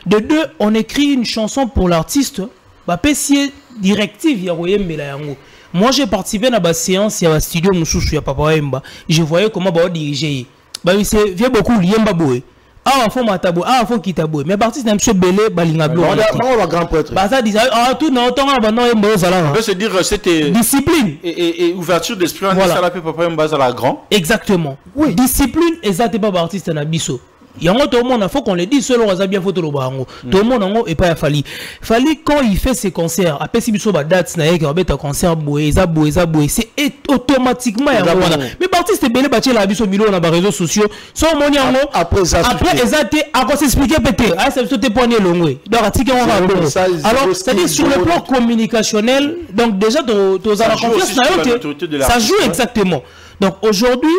De deux, on écrit une chanson pour l'artiste, ba pessier directive ya royembela yango. Moi j'ai participé dans la séance ya studio mususu ya Papa Wemba. Je voyais comment ba diriger. Ba c'est vieux beaucoup liemba boé. Ah, faut matabou, ah, faut quitabou. Mais l'artiste n'aime pas belé, balinga blo. On grand prêtre. Bah ça dit ah tout non temps bah non on peut se dire c'était discipline et ouverture d'esprit on ça la Papa Wemba à la grand. Exactement. Oui. Discipline et ça t'es pas artiste na biso. Il y a tout le monde, il faut qu'on le dise, selon bien photo le barango. Tout le monde et pas Fally. Fally quand il fait ses concerts, après si biso ba date na yeke un concert boé, c'est automatiquement mais artiste belé ba la biso milo na ba réseaux sociaux, so moni yango après ezate à quoi s'expliquer pété. Ah c'est sauter poignet longwe. Donc article on va alors c'est-à-dire sur le plan communicationnel, donc déjà tu as la confiance na ça joue exactement. Donc aujourd'hui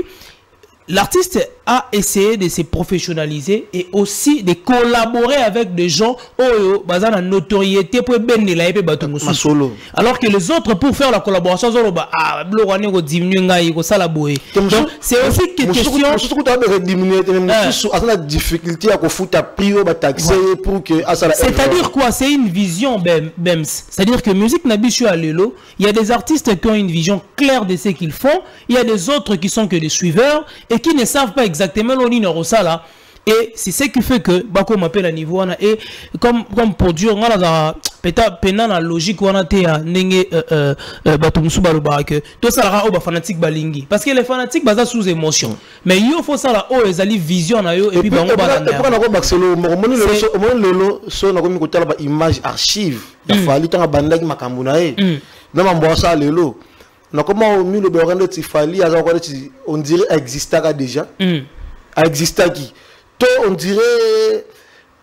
l'artiste a essayé de se professionnaliser et aussi de collaborer avec des gens qui ont la notoriété pour alors que les autres pour faire la collaboration donc c'est aussi une question c'est-à-dire quoi, c'est une vision Bems, c'est-à-dire que musique Nabichu à Lelo, il y a des artistes qui ont une vision claire de ce qu'ils font, il y a des autres qui sont que des suiveurs et qui ne savent pas exactement l'on ça là. Et c'est ce qui fait que Bako m'appelle à niveau et comme produire on a peut-être pendant la logique on a été à nenge batumusu baluba que tout ça là au fanatique balingi parce que les fanatiques basent sous émotion mais il faut ça là oh ezali vision na yo et puis bango balanda et pour baxelo momoni lelo so na komi kotala ba image archive ya Fally tanga bandaki makambo na ye na mambo ça lelo na comment mi le borando ti Fally aza ko on dirait existaka déjà existaki qui on dirait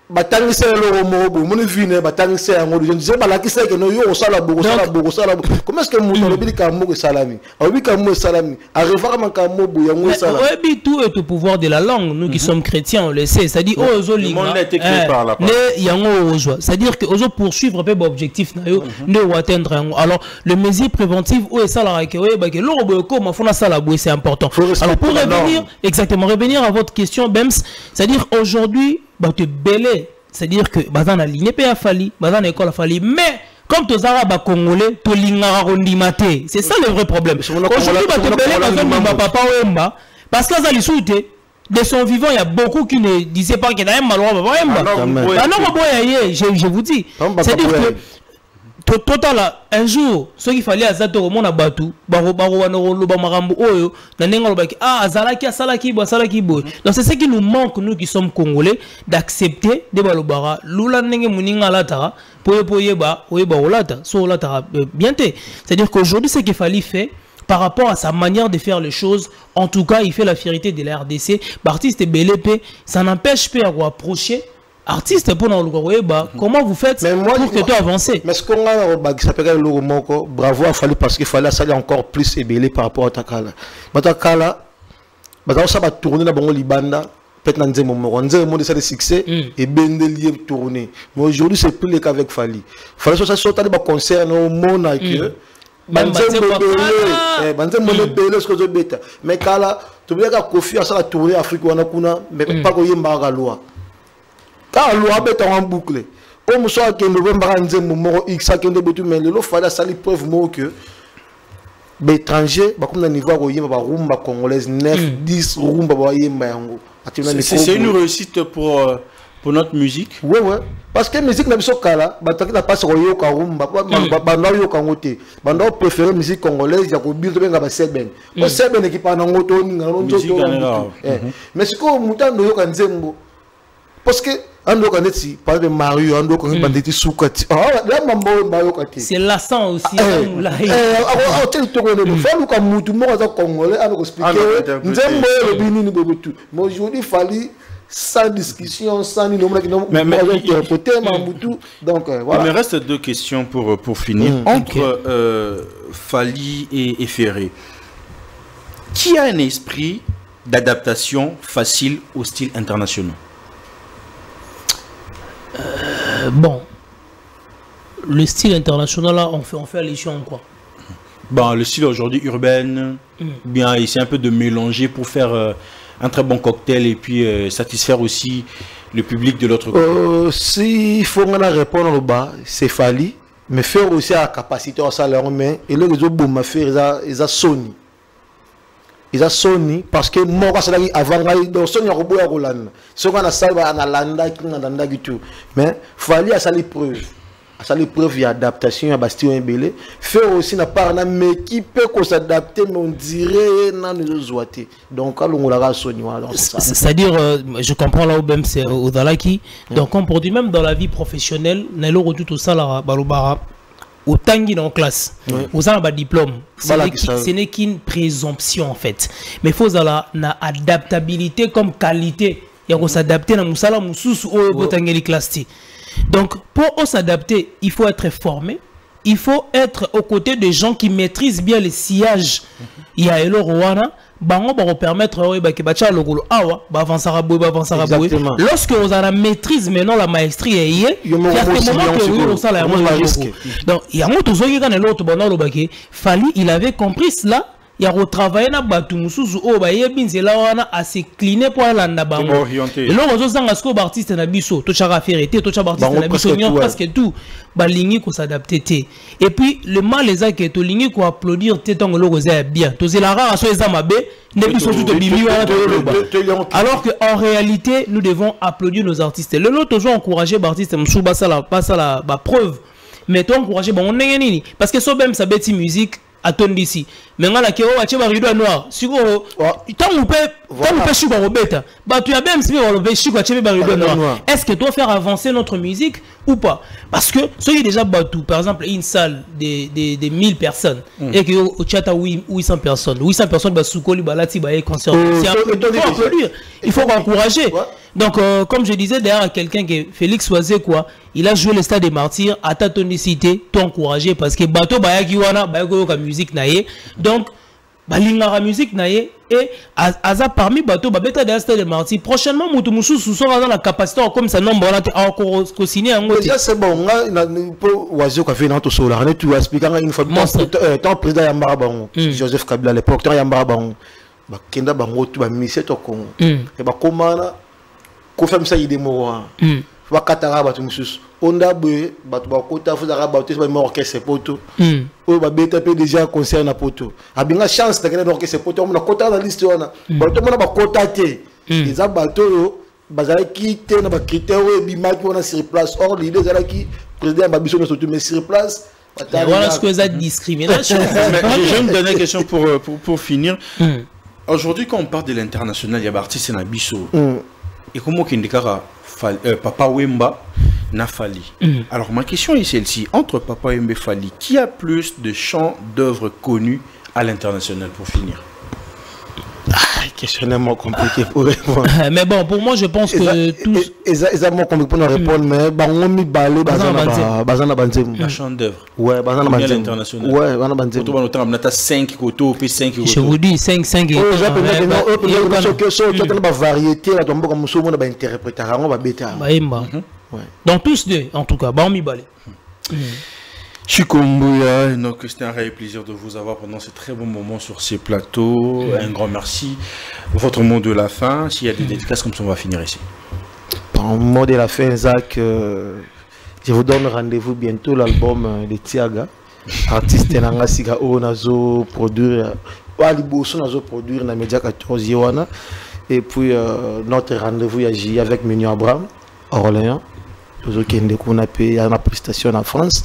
batangi c'est le romo mon vine batangi c'est un mot je disais balaki c'est que no yo sala bogo comment est-ce que mon obi kamo salami obi kamo salami arriva kamo bo yango sala obi tout est au pouvoir de la langue nous qui sommes chrétiens on le sait c'est-à-dire le monde a été créé par la parole yango ozwa c'est-à-dire que ozo poursuivre peu objectif na yo ne atteindre yango alors le mesure préventive ou ça la que oui ba que lo bo ko ma fona sala bo c'est important alors pour revenir exactement revenir à votre question Bems c'est-à-dire aujourd'hui belé, c'est-à-dire que bazan a ligné pe a Fally, bazan a école a Fally, mais comme tous arabes congolais, to lingara rondimate, c'est ça le vrai problème. Aujourd'hui belé bazan Papa Wemba parce que ça les souté de son vivant il y a beaucoup qui ne disaient pas qu'il y a un malheureux Papa Wemba. Ah non je vous dis, c'est-à-dire que total un jour ce qu'il fallait à zato mon abatu baro ba marambo oyo na nenga lobaki salaki boy. Donc c'est ce qui nous manque nous qui sommes congolais d'accepter de balobara lula nenge muninga latara pour yeba olata so olata bien té. C'est-à-dire qu'aujourd'hui ce qu'il fallait faire par rapport à sa manière de faire les choses, en tout cas il fait la fierté de la RDC. Artiste BLP, ça n'empêche pas à approcher artiste pour nous comment vous faites pour que tu avances. Mais ce qu'on a s'appelle le Moko, bravo a fallu parce qu'il fallait ça encore plus ébélé par rapport à Takala. Takala, ça va tourner dans le Libanda, peut-être dans un moment de ça de succès et ben de lier tourner. Mais aujourd'hui c'est plus le cas avec Fali. Fallait que ça soit des concerts au monde avec mais kala tu veux que Kofi a ça tourner Afrique wana kuna mais pas ko yemba ga loi ka loi beta en boucle o muso akende bemba nzembo moko x akende betu mais le fala sali preuve mo que l'étranger ba comme na niveau ko yemba ba rumba congolaise 9 10 rumba ba yemba yango c'est une réussite pour notre musique. Ouais. Parce que la musique n'a pas de royo karumba, banda yo kangote. Banda préféré musique congolaise, ya ko build benga ba seben. Ba seben qui pa na ngoto ni ngalo nzoto. Mais ce que mutando yo kanzembo. Parce que ando kaneti par de Mario, ando ko banditi soukati. Là mambo ba yo kati. C'est lassant aussi là. Tu te connais le fait que mutu mo za congolais ando ko expliquer. Nzembo le bini ni bobutu. Mais aujourd'hui fallait sans discussion, sans ni nombre qui n'ont pas donc voilà. Il me reste deux questions pour finir. Entre Fali et Ferré, qui a un esprit d'adaptation facile au style international? Bon, le style international là, on fait allusion quoi? Bon, le style aujourd'hui urbain, bien essayer un peu de mélanger pour faire un très bon cocktail et puis satisfaire aussi le public de l'autre côté. Si faut répondre au bas, c'est Fali, mais faire aussi la capacité à salaire mais et le réseau boum faire ils a Sony. Ils a Sony parce que moi ça avant donc Sony a robot à Roland. Ce qu'on a ça va en Landa qui n'a Landa du tout. Mais Fali a ça les preuves. Ça l'épreuve d'adaptation à Bastien Belé faire aussi n'a pas un mais qui peut s'adapter mais on dirait non nous ouaté donc on l'a soigné c'est-à-dire je comprends là où même c'est au Dalaki donc on produit même dans la vie professionnelle n'a le tout ça là balobara au tangi dans classe aux ans diplôme ce n'est qu'une présomption en fait mais il faut avoir na adaptabilité comme qualité il faut s'adapter dans musala mususu au tangi classe. Donc, pour s'adapter, il faut être formé. Il faut être aux côtés de gens qui maîtrisent bien le sillage. Il y a le Rwanda. On va permettre lorsque vous avez la maîtrise maintenant la maestrie il y a des moments donc il y a un Fali il avait compris cela. Il y a retravaillé na batu mususu o ba yebinze la wana a se cliner pour la bango et là on zanga sko artiste na biso to chaka ferité to chaka artiste na biso parce que tout ba lingi ko s'adapter et puis le mal les a que to lingi ko applaudir te tongo logo za bien to zela rara so eza mabe ne biso tout bimi alors que en réalité nous devons applaudir nos artistes le lot toujours encourager ba artiste mususu ba ça la preuve mais to encourager ba on nini parce que so même sa bête musique attendez ici mais ngala ke o ache ba rido noir siko tant peut chiko robeta ba tu as même si on le chiko ache ba rido noir est-ce que doit faire avancer notre musique ou pas parce que soyez déjà batou par exemple une salle de 1000 personnes et que au chat 800 personnes ba soukoli ba lati ba concert il faut encourager donc comme je disais derrière quelqu'un qui Félix Oisé quoi il a joué le Stade des Martyrs à ta tonicité tout encouragé parce que bateau bayaki wana bayako ka musique naie donc balinga musique naie et aza parmi bateau babeta de Stade des Martyrs prochainement mutu mususu sera dans la capacité comme ça nombre là encore co-signer en déjà c'est bon na pour Oisé ka fait dans tout solar tu expliquer une fois tant président Yambara Bango Joseph Kabila à l'époque tant Yambara Bango ba kenda bango tu ba mission to Congo et ba komana ko fam ça idée mo va katara batu mususu onda boye batu ba kota fuzaka batu ba orchestre poto o ba beta pe déjà concert na poto abinga chance de gagner orchestre poto on a kota na liste wana batu mona ba kota te eza batu yo bazala ki te na ba critère e bimaki wana sur place or l'idée zala ki président ba biso na surtout mais sur place Voilà ce que vous avez discrimination. J'ai une dernière question pour finir. Aujourd'hui, quand on parle de l'international, il y a artiste Nabiso. Et comment qu'il Papa Wemba n'a Fali. Alors ma question est celle-ci. Entre Papa Wemba et Fali, qui a plus de chants d'œuvres connus à l'international pour finir? Questionnement compliqué pour répondre. Mais bon, pour moi, je pense que tous. Exactement compliqué pour nous répondre, mais on mi balé, bazana banzem. La chant d'œuvre. Ouais, bazana banzem. L'international. Ouais, bazana banzem. Tout le monde a 5 koto, puis 5 koto. Je vous dis 5 et. Oh, j'ai appelé que variété, là, donc comme ça, on a interprété, on va bêta. Dans tous deux, en tout cas, on mi balé. Chico Mbouya, donc c'était un réel plaisir de vous avoir pendant ce très bon moment sur ces plateaux. Un grand merci. Votre mot de la fin, s'il y a des dédicaces comme ça, on va finir ici. Mon mot de la fin, Zach, je vous donne rendez-vous bientôt l'album de Tiaga, artiste Nangasiga Onazo produire, Aliboso Nazo produire na Média 14 Yoana, et puis notre rendez-vous est avec Mignon Abraham, Orléans. On a payé une prestation en France.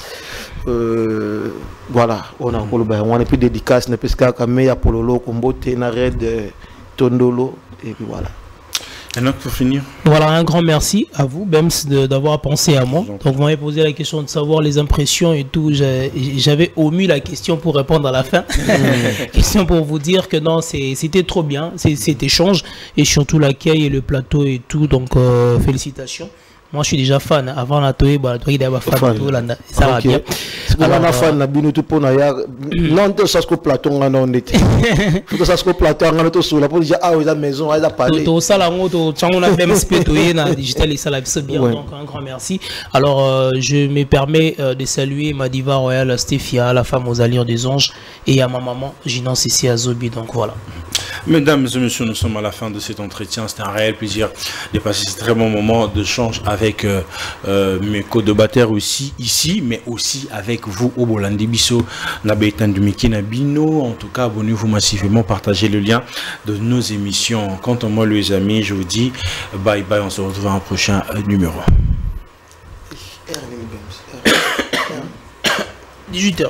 Voilà, on a plus de dédicaces, on a plus de Pololo, Kombote, Nared, Tondolo, et puis voilà. Un autre pour finir. Voilà, un grand merci à vous, Bems, d'avoir pensé à moi. Donc, vous m'avez posé la question de savoir les impressions et tout. J'avais omis la question pour répondre à la fin. Question pour vous dire que non, c'était trop bien, cet échange, et surtout l'accueil et le plateau et tout. Donc, félicitations. Moi, je suis déjà fan. Avant la toile, il y a fan. Ça va bien. Alors, fan, non, tu sais ce que plateau on a été. Tu sais ce que plateau on a été sur la police. Ah, la maison, il a parlé. Tout ça, là, on a même spétoyé dans digital et ça l'a fait bien. Donc, un grand merci. Alors, je me permets de saluer ma diva royale Stéphia, la femme aux allures des anges, et à ma maman, Ginan Sissi Azobi. Donc, voilà. Mesdames et messieurs, nous sommes à la fin de cet entretien. C'était un réel plaisir de passer ce très bon moment de change avec mes co-débatteurs aussi ici, mais aussi avec vous au Bolandi Bisso, Nabetan Dumiki Nabino. En tout cas, abonnez-vous massivement, partagez le lien de nos émissions. Quant à moi, les amis, je vous dis bye bye. On se retrouve dans un prochain numéro. 18h.